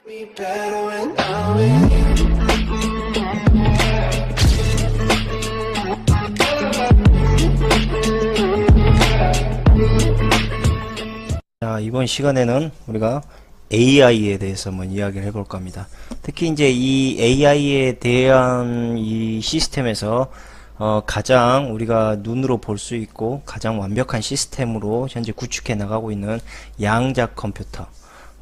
Me better when I'm with 자, 이번 시간에는 우리가 AI에 대해서 한번 이야기를 해볼 겁니다. 특히 이제 이 AI에 대한 이 시스템에서 가장 우리가 눈으로 볼 수 있고 가장 완벽한 시스템으로 현재 구축해 나가고 있는 양자 컴퓨터,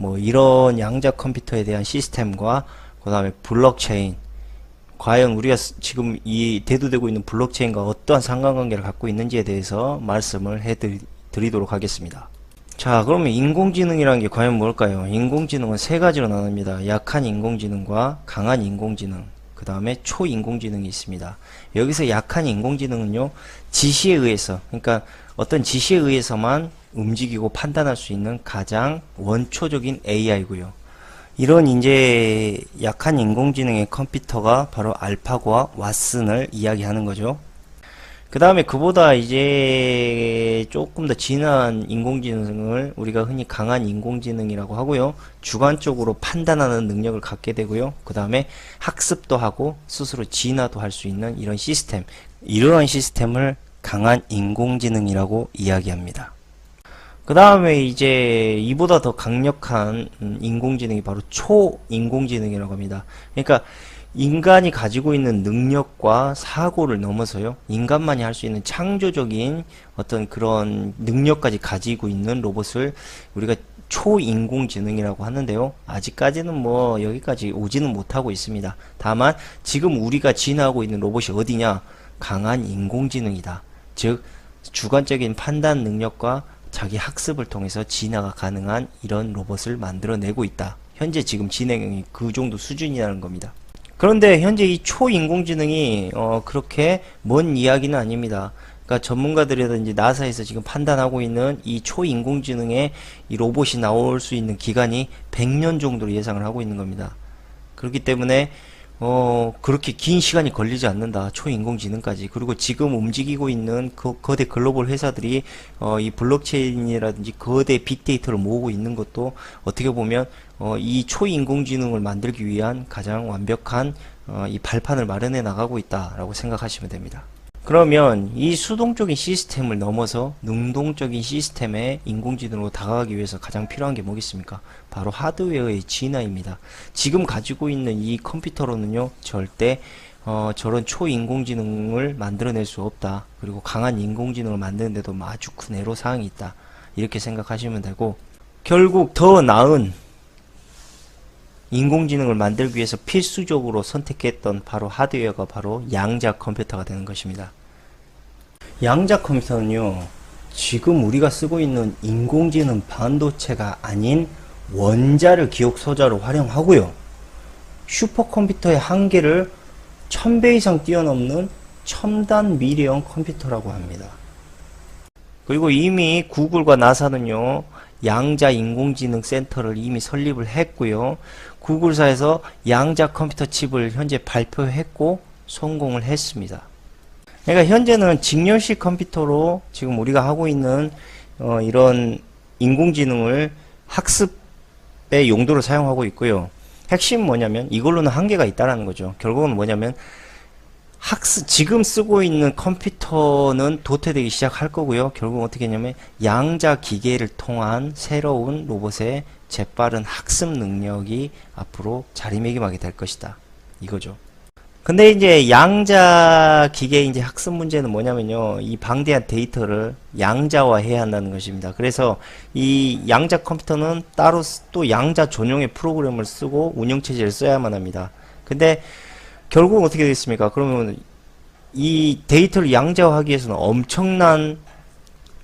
뭐 이런 양자 컴퓨터에 대한 시스템과 그 다음에 블록체인, 과연 우리가 지금 이 대두되고 있는 블록체인과 어떠한 상관관계를 갖고 있는지에 대해서 말씀을 해드리도록 하겠습니다. 자, 그러면 인공지능이라는 게 과연 뭘까요? 인공지능은 세 가지로 나눕니다. 약한 인공지능과 강한 인공지능, 그 다음에 초인공지능이 있습니다. 여기서 약한 인공지능은요, 지시에 의해서, 그러니까 어떤 지시에 의해서만 움직이고 판단할 수 있는 가장 원초적인 AI고요. 이런 이제 약한 인공지능의 컴퓨터가 바로 알파고와 왓슨을 이야기하는 거죠. 그 다음에 그보다 이제 조금 더 진한 인공지능을 우리가 흔히 강한 인공지능이라고 하고요. 주관적으로 판단하는 능력을 갖게 되고요. 그 다음에 학습도 하고 스스로 진화도 할 수 있는 이런 시스템, 이러한 시스템을 강한 인공지능이라고 이야기합니다. 그 다음에 이제 이보다 더 강력한 인공지능이 바로 초인공지능이라고 합니다. 그러니까 인간이 가지고 있는 능력과 사고를 넘어서요, 인간만이 할 수 있는 창조적인 어떤 그런 능력까지 가지고 있는 로봇을 우리가 초인공지능이라고 하는데요. 아직까지는 뭐 여기까지 오지는 못하고 있습니다. 다만 지금 우리가 진화하고 있는 로봇이 어디냐? 강한 인공지능이다. 즉 주관적인 판단 능력과 자기 학습을 통해서 진화가 가능한 이런 로봇을 만들어내고 있다. 현재 지금 진행이 그 정도 수준이라는 겁니다. 그런데 현재 이 초인공지능이 그렇게 먼 이야기는 아닙니다. 그러니까 전문가들이라든지 나사에서 지금 판단하고 있는 이 초인공지능의 이 로봇이 나올 수 있는 기간이 100년 정도로 예상을 하고 있는 겁니다. 그렇기 때문에 그렇게 긴 시간이 걸리지 않는다. 초인공지능까지. 그리고 지금 움직이고 있는 거대 글로벌 회사들이 이 블록체인이라든지 거대 빅데이터를 모으고 있는 것도 어떻게 보면 이 초인공지능을 만들기 위한 가장 완벽한 이 발판을 마련해 나가고 있다라고 생각하시면 됩니다. 그러면 이 수동적인 시스템을 넘어서 능동적인 시스템의 인공지능으로 다가가기 위해서 가장 필요한 게 뭐겠습니까? 바로 하드웨어의 진화입니다. 지금 가지고 있는 이 컴퓨터로는요, 절대 저런 초인공지능을 만들어낼 수 없다. 그리고 강한 인공지능을 만드는데도 아주 큰 애로사항이 있다. 이렇게 생각하시면 되고, 결국 더 나은 인공지능을 만들기 위해서 필수적으로 선택했던 바로 하드웨어가 바로 양자 컴퓨터가 되는 것입니다. 양자 컴퓨터는요, 지금 우리가 쓰고 있는 인공지능 반도체가 아닌 원자를 기억 소자로 활용하고요, 슈퍼컴퓨터의 한계를 1000배 이상 뛰어넘는 첨단 미래형 컴퓨터라고 합니다. 그리고 이미 구글과 나사는요, 양자 인공지능 센터를 이미 설립을 했고요, 구글사에서 양자 컴퓨터 칩을 현재 발표했고 성공을 했습니다. 그러니까 현재는 직렬식 컴퓨터로 지금 우리가 하고 있는 이런 인공지능을 학습의 용도로 사용하고 있고요. 핵심은 뭐냐면 이걸로는 한계가 있다라는 거죠. 결국은 뭐냐면 지금 쓰고 있는 컴퓨터는 도태되기 시작할 거고요. 결국 어떻게 했냐면 양자 기계를 통한 새로운 로봇의 재빠른 학습 능력이 앞으로 자리매김하게 될 것이다. 이거죠. 근데 이제 양자 기계의 이제 학습 문제는 뭐냐면요, 이 방대한 데이터를 양자화해야 한다는 것입니다. 그래서 이 양자 컴퓨터는 따로 또 양자 전용의 프로그램을 쓰고 운영체제를 써야만 합니다. 근데 결국 어떻게 되겠습니까? 그러면 이 데이터를 양자화하기 위해서는 엄청난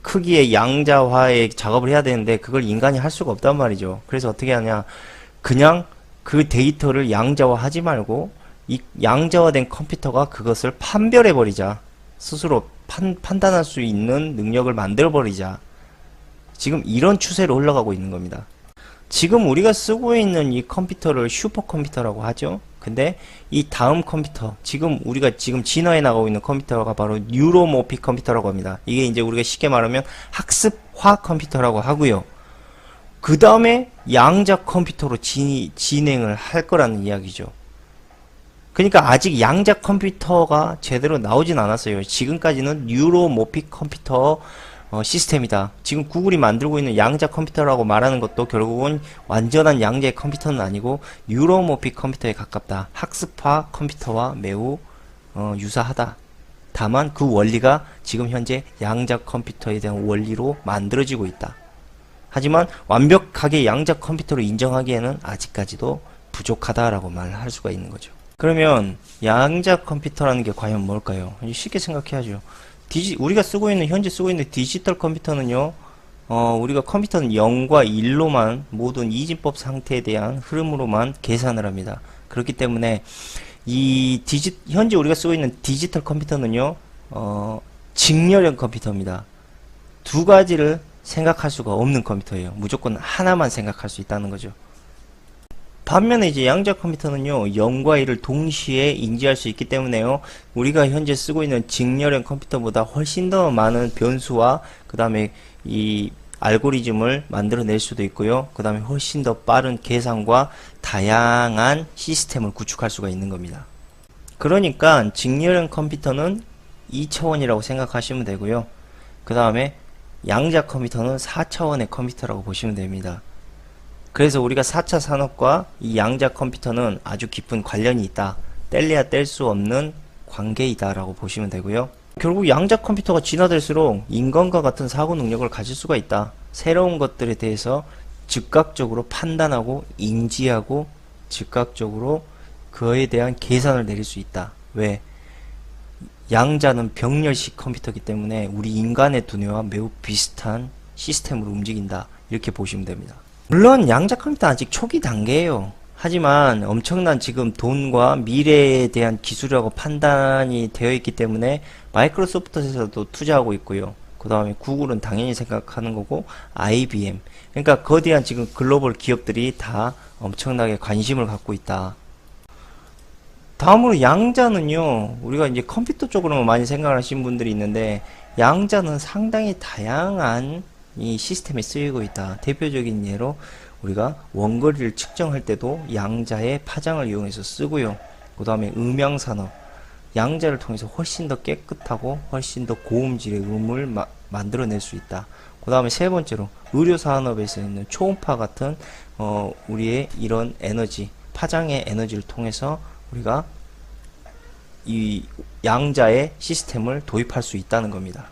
크기의 양자화의 작업을 해야 되는데 그걸 인간이 할 수가 없단 말이죠. 그래서 어떻게 하냐, 그냥 그 데이터를 양자화하지 말고 이 양자화된 컴퓨터가 그것을 판별해 버리자, 스스로 판단할 수 있는 능력을 만들어 버리자, 지금 이런 추세로 흘러가고 있는 겁니다. 지금 우리가 쓰고 있는 이 컴퓨터를 슈퍼컴퓨터라고 하죠. 근데 이 다음 컴퓨터, 우리가 지금 진화해 나가고 있는 컴퓨터가 바로 뉴로모픽 컴퓨터라고 합니다. 이게 이제 우리가 쉽게 말하면 학습화 컴퓨터라고 하고요. 그 다음에 양자 컴퓨터로 진행을 할 거라는 이야기죠. 그러니까 아직 양자 컴퓨터가 제대로 나오진 않았어요. 지금까지는 뉴로모픽 컴퓨터 시스템이다. 지금 구글이 만들고 있는 양자 컴퓨터라고 말하는 것도 결국은 완전한 양자의 컴퓨터는 아니고 뉴로모픽 컴퓨터에 가깝다. 학습화 컴퓨터와 매우 유사하다. 다만 그 원리가 지금 현재 양자 컴퓨터에 대한 원리로 만들어지고 있다. 하지만 완벽하게 양자 컴퓨터로 인정하기에는 아직까지도 부족하다라고 말할 수가 있는 거죠. 그러면 양자 컴퓨터라는 게 과연 뭘까요? 쉽게 생각해야죠. 우리가 현재 쓰고 있는 디지털 컴퓨터는요, 우리가 컴퓨터는 0과 1로만 모든 이진법 상태에 대한 흐름으로만 계산을 합니다. 그렇기 때문에 현재 우리가 쓰고 있는 디지털 컴퓨터는요, 직렬형 컴퓨터입니다. 두 가지를 생각할 수가 없는 컴퓨터예요. 무조건 하나만 생각할 수 있다는 거죠. 반면에 이제 양자 컴퓨터는요, 0과 1을 동시에 인지할 수 있기 때문에요, 우리가 현재 쓰고 있는 직렬형 컴퓨터보다 훨씬 더 많은 변수와 그 다음에 이 알고리즘을 만들어낼 수도 있고요, 그 다음에 훨씬 더 빠른 계산과 다양한 시스템을 구축할 수가 있는 겁니다. 그러니까 직렬형 컴퓨터는 2차원이라고 생각하시면 되고요, 그 다음에 양자 컴퓨터는 4차원의 컴퓨터라고 보시면 됩니다. 그래서 우리가 4차 산업과 이 양자 컴퓨터는 아주 깊은 관련이 있다. 뗄래야 뗄 수 없는 관계이다 라고 보시면 되고요. 결국 양자 컴퓨터가 진화될수록 인간과 같은 사고 능력을 가질 수가 있다. 새로운 것들에 대해서 즉각적으로 판단하고 인지하고 즉각적으로 그에 대한 계산을 내릴 수 있다. 왜? 양자는 병렬식 컴퓨터이기 때문에 우리 인간의 두뇌와 매우 비슷한 시스템으로 움직인다. 이렇게 보시면 됩니다. 물론 양자 컴퓨터 아직 초기 단계예요. 하지만 엄청난 지금 돈과 미래에 대한 기술이라고 판단이 되어 있기 때문에 마이크로소프트에서도 투자하고 있고요. 그 다음에 구글은 당연히 생각하는 거고, IBM, 그러니까 거대한 지금 글로벌 기업들이 다 엄청나게 관심을 갖고 있다. 다음으로 양자는요, 우리가 이제 컴퓨터 쪽으로만 많이 생각을 하시는 분들이 있는데, 양자는 상당히 다양한 이 시스템에 쓰이고 있다. 대표적인 예로 우리가 원거리를 측정할 때도 양자의 파장을 이용해서 쓰고요. 그 다음에 음향산업, 양자를 통해서 훨씬 더 깨끗하고 훨씬 더 고음질의 음을 만들어낼 수 있다. 그 다음에 세 번째로 의료산업에서 있는 초음파 같은 우리의 이런 에너지, 파장의 에너지를 통해서 우리가 이 양자의 시스템을 도입할 수 있다는 겁니다.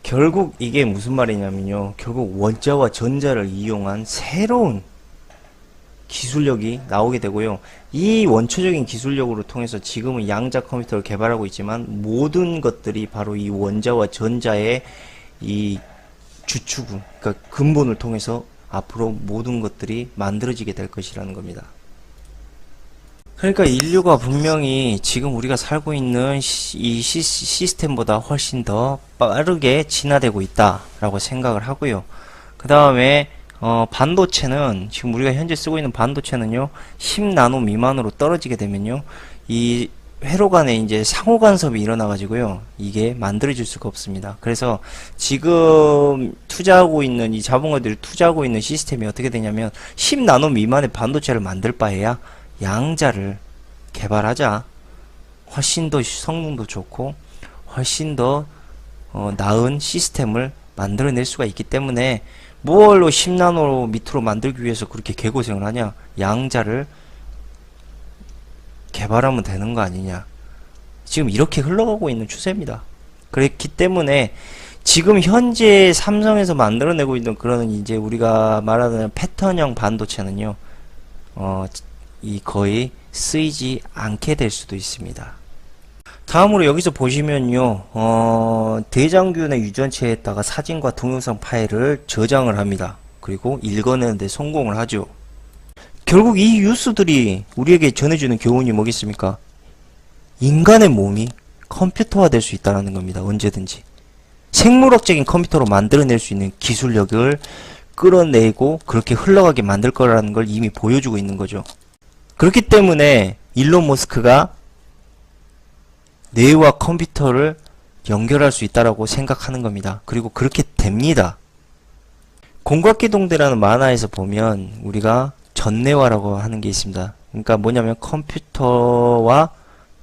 결국 이게 무슨 말이냐면요, 결국 원자와 전자를 이용한 새로운 기술력이 나오게 되고요, 이 원초적인 기술력으로 통해서 지금은 양자 컴퓨터를 개발하고 있지만 모든 것들이 바로 이 원자와 전자의 이 주축, 그러니까 근본을 통해서 앞으로 모든 것들이 만들어지게 될 것이라는 겁니다. 그러니까 인류가 분명히 지금 우리가 살고 있는 이 시스템보다 훨씬 더 빠르게 진화되고 있다라고 생각을 하고요. 그 다음에 반도체는 지금 우리가 현재 쓰고 있는 반도체는요, 10나노 미만으로 떨어지게 되면요, 이 회로 간에 이제 상호 간섭이 일어나 가지고요, 이게 만들어질 수가 없습니다. 그래서 지금 투자하고 있는 이 자본가들이 투자하고 있는 시스템이 어떻게 되냐면, 10나노 미만의 반도체를 만들 바에야 양자를 개발하자. 훨씬 더 성능도 좋고 훨씬 더 나은 시스템을 만들어낼 수가 있기 때문에 뭘로 10나노 밑으로 만들기 위해서 그렇게 개고생을 하냐. 양자를 개발하면 되는 거 아니냐. 지금 이렇게 흘러가고 있는 추세입니다. 그렇기 때문에 지금 현재 삼성에서 만들어내고 있는 그런 이제 우리가 말하는 패턴형 반도체는요, 이 거의 쓰이지 않게 될 수도 있습니다. 다음으로 여기서 보시면요, 대장균의 유전체에다가 사진과 동영상 파일을 저장을 합니다. 그리고 읽어내는데 성공을 하죠. 결국 이 뉴스들이 우리에게 전해주는 교훈이 뭐겠습니까? 인간의 몸이 컴퓨터화 될 수 있다는 겁니다. 언제든지. 생물학적인 컴퓨터로 만들어낼 수 있는 기술력을 끌어내고 그렇게 흘러가게 만들 거라는 걸 이미 보여주고 있는 거죠. 그렇기 때문에 일론 머스크가 뇌와 컴퓨터를 연결할 수 있다라고 생각하는 겁니다. 그리고 그렇게 됩니다. 공각기동대라는 만화에서 보면 우리가 전내화라고 하는 게 있습니다. 그러니까 뭐냐면 컴퓨터와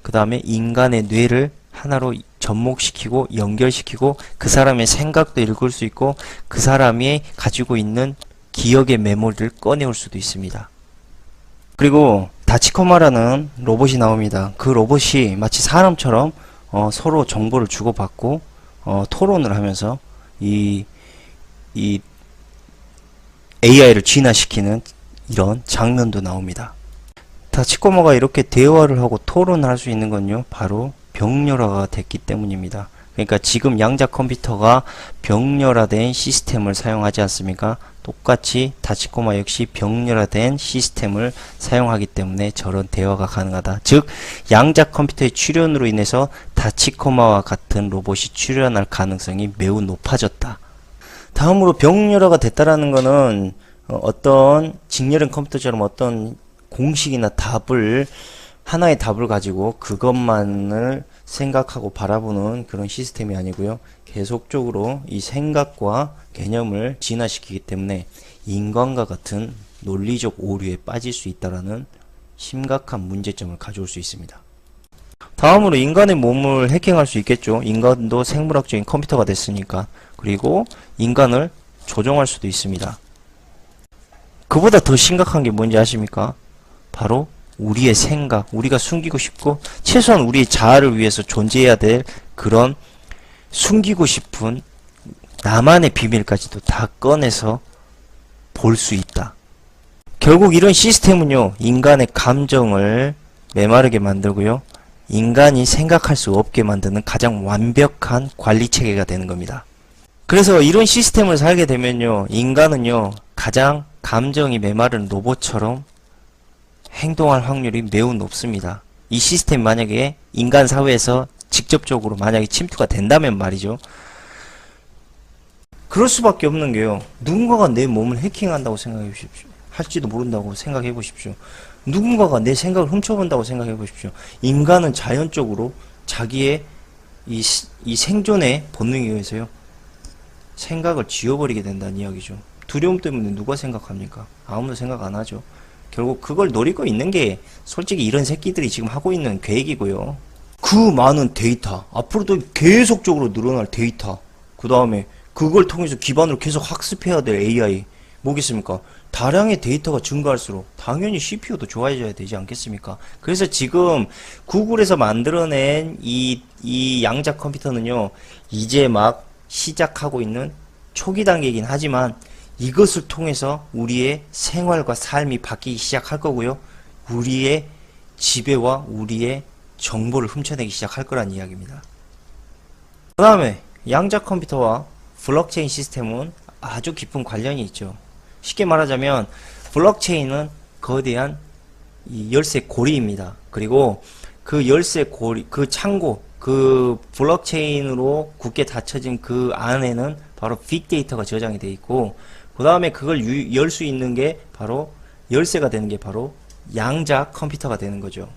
그 다음에 인간의 뇌를 하나로 접목시키고 연결시키고 그 사람의 생각도 읽을 수 있고 그 사람이 가지고 있는 기억의 메모리를 꺼내올 수도 있습니다. 그리고 다치코마라는 로봇이 나옵니다. 그 로봇이 마치 사람처럼 서로 정보를 주고받고 토론을 하면서 이 AI를 진화시키는 이런 장면도 나옵니다. 다치코마가 이렇게 대화를 하고 토론을 할 수 있는 건요, 바로 병렬화가 됐기 때문입니다. 그러니까 지금 양자 컴퓨터가 병렬화된 시스템을 사용하지 않습니까? 똑같이 다치코마 역시 병렬화된 시스템을 사용하기 때문에 저런 대화가 가능하다. 즉 양자 컴퓨터의 출현으로 인해서 다치코마와 같은 로봇이 출현할 가능성이 매우 높아졌다. 다음으로 병렬화가 됐다라는 것은 어떤 직렬형 컴퓨터처럼 어떤 공식이나 답을 하나의 답을 가지고 그것만을 생각하고 바라보는 그런 시스템이 아니고요. 계속적으로 이 생각과 개념을 진화시키기 때문에 인간과 같은 논리적 오류에 빠질 수 있다라는 심각한 문제점을 가져올 수 있습니다. 다음으로 인간의 몸을 해킹할 수 있겠죠. 인간도 생물학적인 컴퓨터가 됐으니까. 그리고 인간을 조종할 수도 있습니다. 그보다 더 심각한 게 뭔지 아십니까? 바로 우리의 생각, 우리가 숨기고 싶고 최소한 우리의 자아를 위해서 존재해야 될 그런 숨기고 싶은 나만의 비밀까지도 다 꺼내서 볼 수 있다. 결국 이런 시스템은요, 인간의 감정을 메마르게 만들고요, 인간이 생각할 수 없게 만드는 가장 완벽한 관리 체계가 되는 겁니다. 그래서 이런 시스템을 살게 되면요, 인간은요, 가장 감정이 메마른 로봇처럼 행동할 확률이 매우 높습니다. 이 시스템이 만약에 인간 사회에서 직접적으로 만약에 침투가 된다면 말이죠. 그럴 수밖에 없는 게요. 누군가가 내 몸을 해킹한다고 생각해 보십시오. 할지도 모른다고 생각해 보십시오. 누군가가 내 생각을 훔쳐본다고 생각해 보십시오. 인간은 자연적으로 자기의 이 생존의 본능에 의해서요, 생각을 지워버리게 된다는 이야기죠. 두려움 때문에 누가 생각합니까? 아무도 생각 안 하죠. 결국 그걸 노리고 있는 게 솔직히 이런 새끼들이 지금 하고 있는 계획이고요. 그 많은 데이터, 앞으로도 계속적으로 늘어날 데이터, 그 다음에 그걸 통해서 기반으로 계속 학습해야 될 AI 뭐겠습니까? 다량의 데이터가 증가할수록 당연히 CPU도 좋아져야 되지 않겠습니까? 그래서 지금 구글에서 만들어낸 이 양자 컴퓨터는요, 이제 막 시작하고 있는 초기 단계이긴 하지만 이것을 통해서 우리의 생활과 삶이 바뀌기 시작할 거고요, 우리의 지배와 우리의 정보를 훔쳐내기 시작할 거란 이야기입니다. 그 다음에 양자 컴퓨터와 블록체인 시스템은 아주 깊은 관련이 있죠. 쉽게 말하자면 블록체인은 거대한 이 열쇠 고리입니다. 그리고 그 열쇠 고리, 그 창고, 그 블록체인으로 굳게 닫혀진 그 안에는 바로 빅데이터가 저장이 되어 있고, 그 다음에 그걸 열 수 있는 게 바로 열쇠가 되는 게 바로 양자 컴퓨터가 되는 거죠.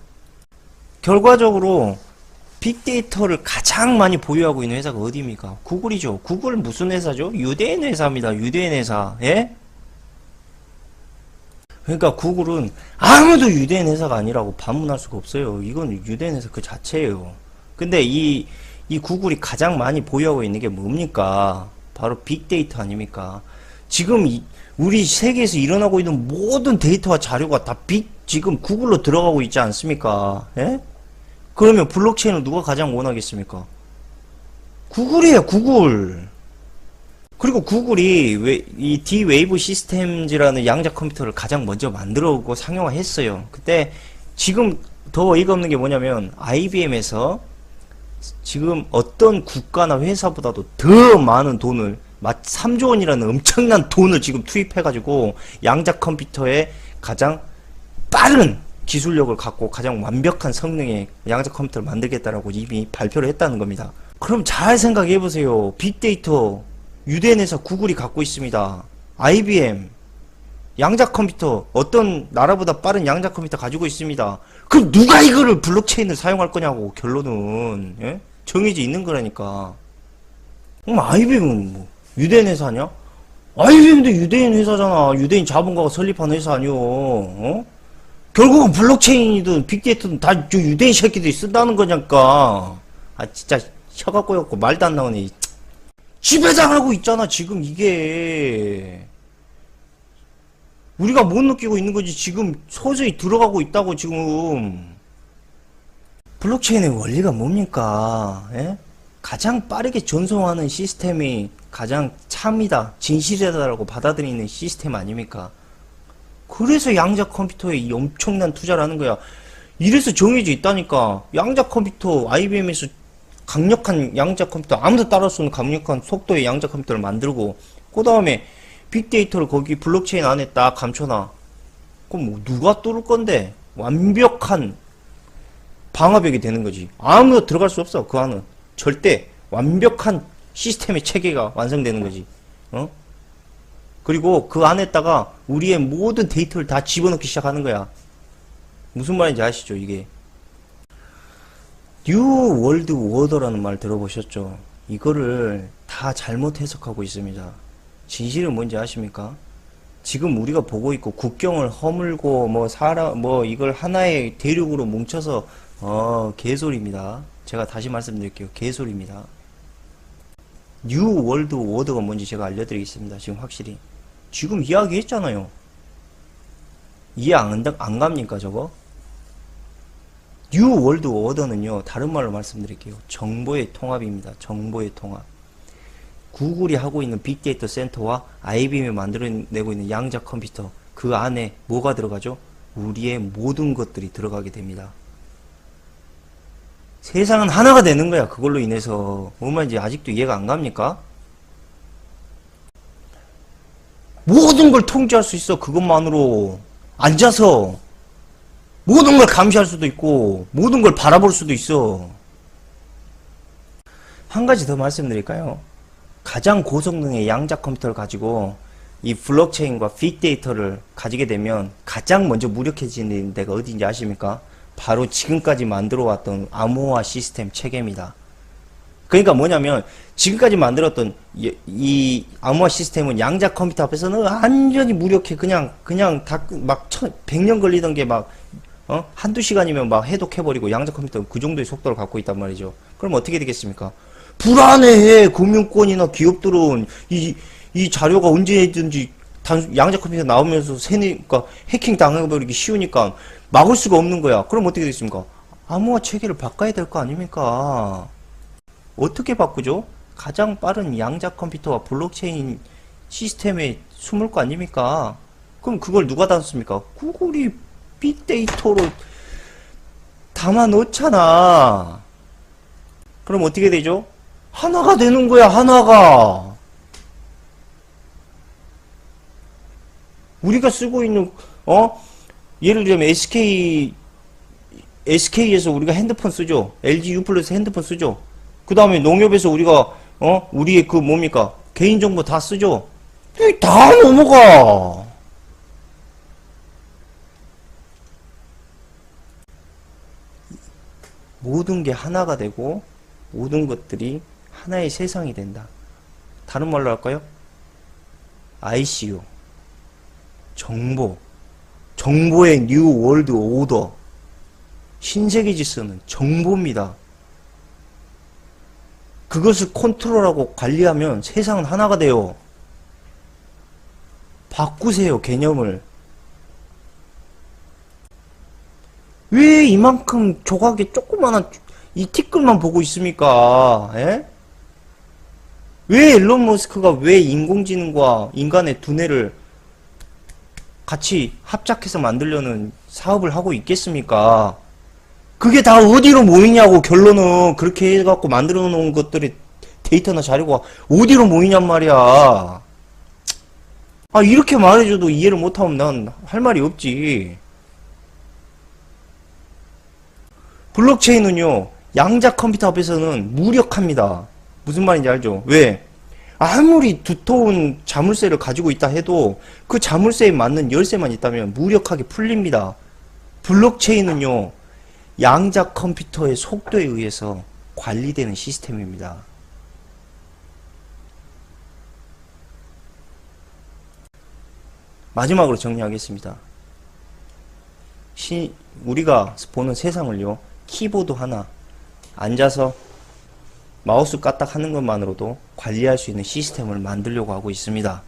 결과적으로 빅데이터를 가장 많이 보유하고 있는 회사가 어디입니까? 구글이죠. 구글 무슨 회사죠? 유대인 회사입니다. 유대인 회사. 예? 그러니까 구글은 아무도 유대인 회사가 아니라고 반문할 수가 없어요. 이건 유대인 회사 그 자체예요. 근데 이 구글이 가장 많이 보유하고 있는 게 뭡니까? 바로 빅데이터 아닙니까? 지금 우리 세계에서 일어나고 있는 모든 데이터와 자료가 다 지금 구글로 들어가고 있지 않습니까? 예? 그러면 블록체인을 누가 가장 원하겠습니까? 구글이에요, 구글. 그리고 구글이 이 D-Wave 시스템즈라는 양자 컴퓨터를 가장 먼저 만들어오고 상용화했어요. 그때 지금 더 어이가 없는 게 뭐냐면 IBM에서 지금 어떤 국가나 회사보다도 더 많은 돈을 3조 원이라는 엄청난 돈을 지금 투입해가지고 양자 컴퓨터에 가장 빠른 기술력을 갖고 가장 완벽한 성능의 양자 컴퓨터를 만들겠다라고 이미 발표를 했다는 겁니다. 그럼 잘 생각해보세요. 빅데이터 유대인 회사 구글이 갖고 있습니다. IBM 양자 컴퓨터 어떤 나라보다 빠른 양자 컴퓨터 가지고 있습니다. 그럼 누가 이거를 블록체인을 사용할 거냐고. 결론은 예? 정해져 있는 거라니까. IBM은 뭐 유대인 회사냐? IBM도 유대인 회사잖아. 유대인 자본가가 설립한 회사 아니오. 어? 결국은 블록체인이든 빅데이터든 다 저 유대인 새끼들이 쓴다는 거냐니까. 아 진짜 혀가 꼬였고 말도 안 나오네. 지배당하고 있잖아 지금 이게. 우리가 못 느끼고 있는 거지. 지금 서서히 들어가고 있다고 지금. 블록체인의 원리가 뭡니까? 예? 가장 빠르게 전송하는 시스템이 가장 참이다, 진실이다라고 받아들이는 시스템 아닙니까? 그래서 양자 컴퓨터에 이 엄청난 투자를 하는 거야. 이래서 정해져 있다니까. 양자 컴퓨터, IBM에서 강력한 양자 컴퓨터, 아무도 따라올 수 없는 강력한 속도의 양자 컴퓨터를 만들고, 그 다음에 빅데이터를 거기 블록체인 안에 딱 감춰놔. 그럼 뭐 누가 뚫을 건데? 완벽한 방화벽이 되는 거지. 아무도 들어갈 수 없어, 그 안은. 절대 완벽한 시스템의 체계가 완성되는 거지. 어? 그리고 그 안에다가 우리의 모든 데이터를 다 집어넣기 시작하는 거야. 무슨 말인지 아시죠, 이게? 뉴 월드 오더라는 말 들어보셨죠? 이거를 다 잘못 해석하고 있습니다. 진실은 뭔지 아십니까? 지금 우리가 보고 있고 국경을 허물고 뭐 이걸 하나의 대륙으로 뭉쳐서 개소리입니다. 제가 다시 말씀드릴게요. 개소리입니다. 뉴 월드 오더가 뭔지 제가 알려드리겠습니다. 지금 확실히. 지금 이야기했잖아요. 이해 안 갑니까 저거? 뉴 월드 오더는요. 다른 말로 말씀드릴게요. 정보의 통합입니다. 정보의 통합. 구글이 하고 있는 빅데이터 센터와 IBM이 만들어내고 있는 양자 컴퓨터, 그 안에 뭐가 들어가죠? 우리의 모든 것들이 들어가게 됩니다. 세상은 하나가 되는 거야. 그걸로 인해서. 뭔 말인지 아직도 이해가 안 갑니까? 모든 걸 통제할 수 있어. 그것만으로. 앉아서 모든 걸 감시할 수도 있고 모든 걸 바라볼 수도 있어. 한 가지 더 말씀드릴까요? 가장 고성능의 양자 컴퓨터를 가지고 이 블록체인과 빅데이터를 가지게 되면 가장 먼저 무력해지는 데가 어디인지 아십니까? 바로 지금까지 만들어왔던 암호화 시스템 체계입니다. 그러니까 뭐냐면 지금까지 만들었던 이 암호화 시스템은 양자 컴퓨터 앞에서는 완전히 무력해. 그냥 다 막 100년 걸리던 게 막 한두 시간이면 막 해독해버리고, 양자 컴퓨터는 그 정도의 속도를 갖고 있단 말이죠. 그럼 어떻게 되겠습니까? 불안해해. 금융권이나 기업들은 이 자료가 언제든지 양자 컴퓨터 나오면서 그러니까 해킹 당해버리기 쉬우니까 막을 수가 없는 거야. 그럼 어떻게 되겠습니까? 암호화 체계를 바꿔야 될 거 아닙니까? 어떻게 바꾸죠? 가장 빠른 양자 컴퓨터와 블록체인 시스템에 숨을 거 아닙니까? 그럼 그걸 누가 담습니까? 구글이 빅데이터로 담아 놓잖아. 그럼 어떻게 되죠? 하나가 되는 거야, 하나가. 우리가 쓰고 있는, 예를 들면 SK에서 우리가 핸드폰 쓰죠. LG U+에서 핸드폰 쓰죠. 그 다음에 농협에서 우리가, 우리의 그 뭡니까? 개인정보 다 쓰죠. 다 넘어가. 모든 게 하나가 되고, 모든 것들이 하나의 세상이 된다. 다른 말로 할까요? ICU. 정보의 뉴 월드 오더. 신세계 질서는 정보입니다. 그것을 컨트롤하고 관리하면 세상은 하나가 돼요. 바꾸세요, 개념을. 왜 이만큼 조각의 조그만한 이 티끌만 보고 있습니까? 에? 왜 일론 머스크가 왜 인공지능과 인간의 두뇌를 같이 합작해서 만들려는 사업을 하고 있겠습니까? 그게 다 어디로 모이냐고. 결론은 그렇게 해갖고 만들어 놓은 것들이 데이터나 자료가 어디로 모이냔 말이야. 아, 이렇게 말해줘도 이해를 못하면 난 할 말이 없지. 블록체인은요, 양자 컴퓨터 앞에서는 무력합니다. 무슨 말인지 알죠? 왜? 아무리 두터운 자물쇠를 가지고 있다 해도 그 자물쇠에 맞는 열쇠만 있다면 무력하게 풀립니다. 블록체인은요, 양자 컴퓨터의 속도에 의해서 관리되는 시스템입니다. 마지막으로 정리하겠습니다. 우리가 보는 세상을요, 키보드 하나, 앉아서 마우스 까딱 하는 것만으로도 관리할 수 있는 시스템을 만들려고 하고 있습니다.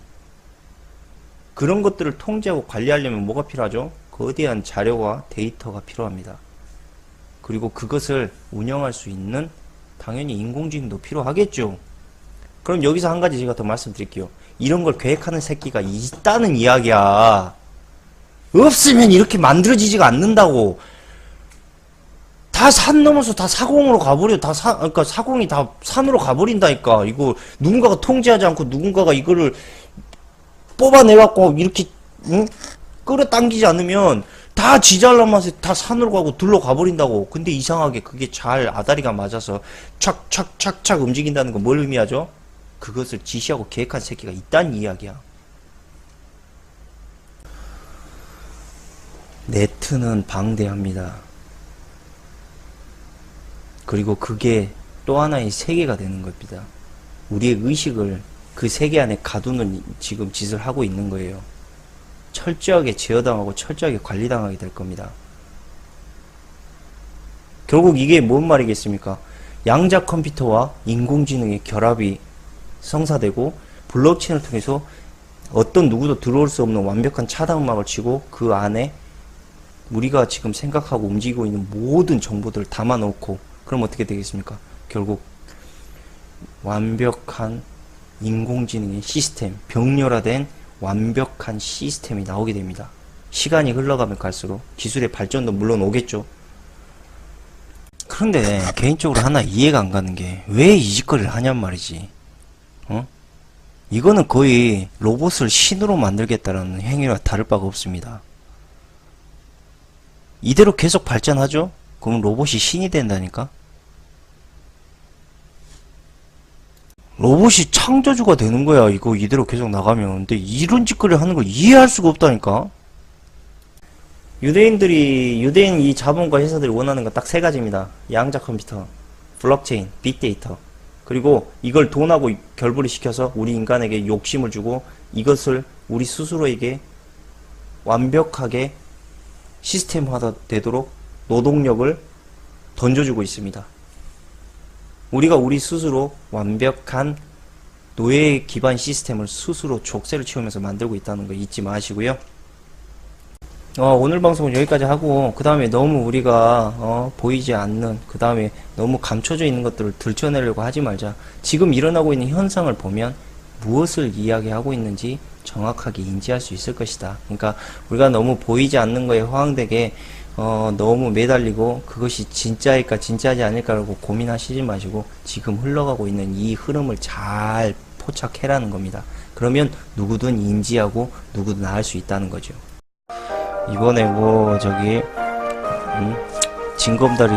그런 것들을 통제하고 관리하려면 뭐가 필요하죠? 거대한 자료와 데이터가 필요합니다. 그리고 그것을 운영할 수 있는 당연히 인공지능도 필요하겠죠. 그럼 여기서 한 가지 제가 더 말씀드릴게요. 이런 걸 계획하는 새끼가 있다는 이야기야. 없으면 이렇게 만들어지지가 않는다고. 다 산 넘어서 다 사공으로 가버려. 그러니까 사공이 다 산으로 가버린다니까. 이거 누군가가 통제하지 않고 누군가가 이거를 뽑아내갖고 이렇게, 응? 끌어당기지 않으면 다 지잘난 맛에 다 산으로 가고 들러 가버린다고. 근데 이상하게 그게 잘 아다리가 맞아서 착착착착 움직인다는 건 뭘 의미하죠? 그것을 지시하고 계획한 새끼가 있다는 이야기야. 네트는 방대합니다. 그리고 그게 또 하나의 세계가 되는 겁니다. 우리의 의식을 그 세계 안에 가두는 지금 짓을 하고 있는 거예요. 철저하게 제어당하고 철저하게 관리당하게 될 겁니다. 결국 이게 뭔 말이겠습니까? 양자 컴퓨터와 인공지능의 결합이 성사되고 블록체인을 통해서 어떤 누구도 들어올 수 없는 완벽한 차단막을 치고 그 안에 우리가 지금 생각하고 움직이고 있는 모든 정보들을 담아놓고, 그럼 어떻게 되겠습니까? 결국 완벽한 인공지능의 시스템, 병렬화된 완벽한 시스템이 나오게 됩니다. 시간이 흘러가면 갈수록 기술의 발전도 물론 오겠죠. 그런데 개인적으로 하나 이해가 안 가는 게 왜 이 짓거리를 하냔 말이지. 이거는 거의 로봇을 신으로 만들겠다라는 행위와 다를 바가 없습니다. 이대로 계속 발전하죠? 그럼 로봇이 신이 된다니까? 로봇이 창조주가 되는 거야, 이거 이대로 계속 나가면. 근데 이런 짓거리를 하는 걸 이해할 수가 없다니까? 유대인 이 자본과 회사들이 원하는 건 딱 세 가지입니다. 양자 컴퓨터, 블록체인, 빅데이터. 그리고 이걸 돈하고 결부를 시켜서 우리 인간에게 욕심을 주고 이것을 우리 스스로에게 완벽하게 시스템화가 되도록 노동력을 던져주고 있습니다. 우리가 우리 스스로 완벽한 노예 기반 시스템을 스스로 족쇄를 채우면서 만들고 있다는 거 잊지 마시고요. 오늘 방송은 여기까지 하고, 그 다음에 너무 우리가 보이지 않는, 그 다음에 너무 감춰져 있는 것들을 들춰내려고 하지 말자. 지금 일어나고 있는 현상을 보면 무엇을 이야기하고 있는지 정확하게 인지할 수 있을 것이다. 그러니까 우리가 너무 보이지 않는 거에 호황되게 너무 매달리고 그것이 진짜일까 진짜지 않을까라고 고민하시지 마시고 지금 흘러가고 있는 이 흐름을 잘 포착해라는 겁니다. 그러면 누구든 인지하고 누구든 알 수 있다는 거죠. 이번에 징검다리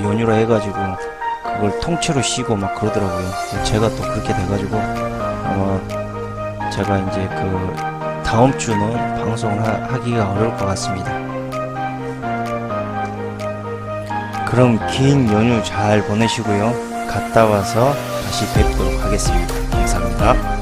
연유라 해가지고 그걸 통째로 씌고 막 그러더라고요. 제가 또 그렇게 돼가지고 아마 제가 이제 다음 주는 방송을 하기가 어려울 것 같습니다. 그럼 긴 연휴 잘 보내시고요. 갔다 와서 다시 뵙도록 하겠습니다. 감사합니다.